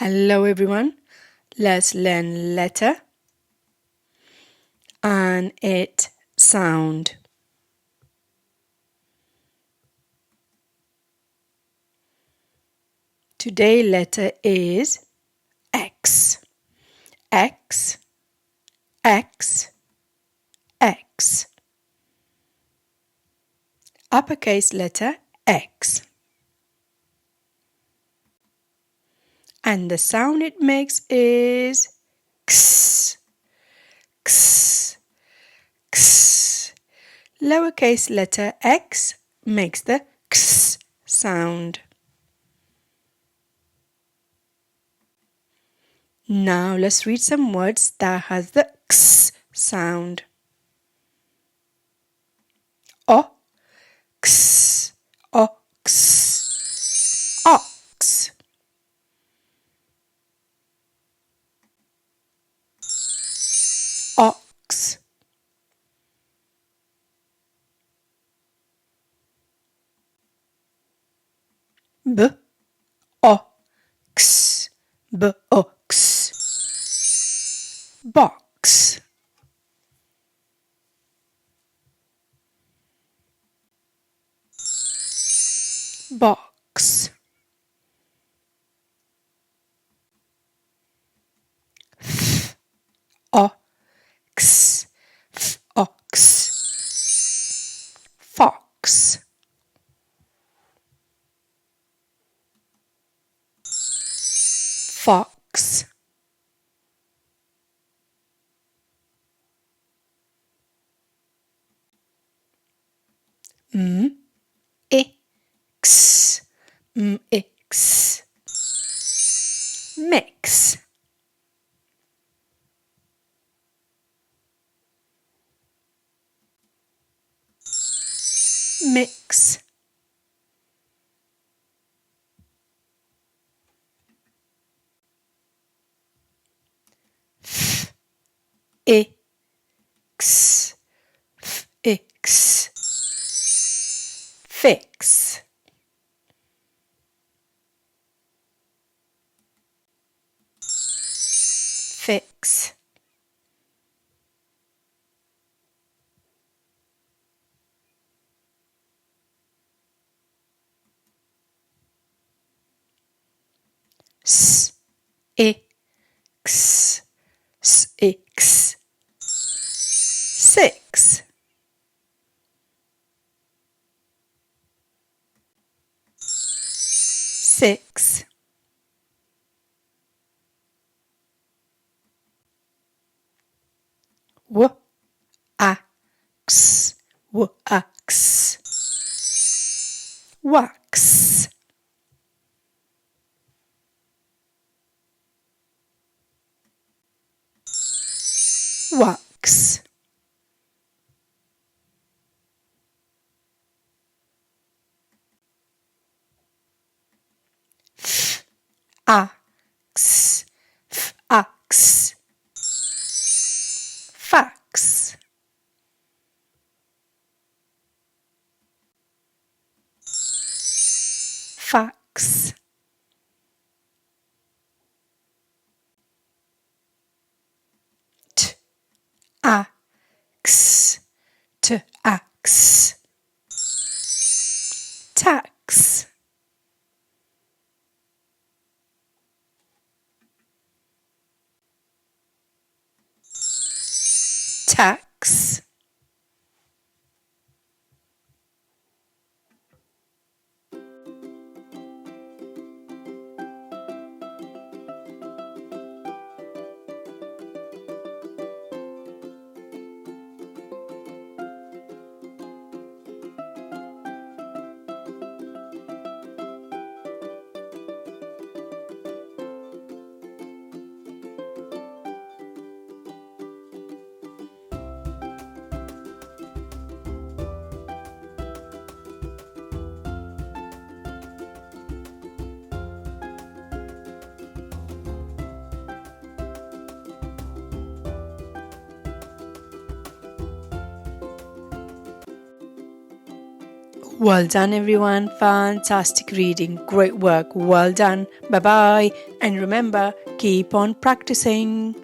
Hello everyone, let's learn letter and its sound. Today's letter is X. X, X, X. Uppercase letter X. And the sound it makes is X, X, X. Lowercase letter X makes the X sound. Now let's read some words that has the X sound. Ox, ox, ox. Ox. B-ox, box. Box. Box. Ox, ox. Fox. Fox. Mix, mix. Mix. Mix. X, x. Fix. Fix. S, x, six. Six. Six. Wax, wax. Wax. Wax. Ax, ax. Fax. Fax. Ax, ax. Tax. Tax. Well done, everyone. Fantastic reading. Great work. Well done. Bye bye. And remember, keep on practicing.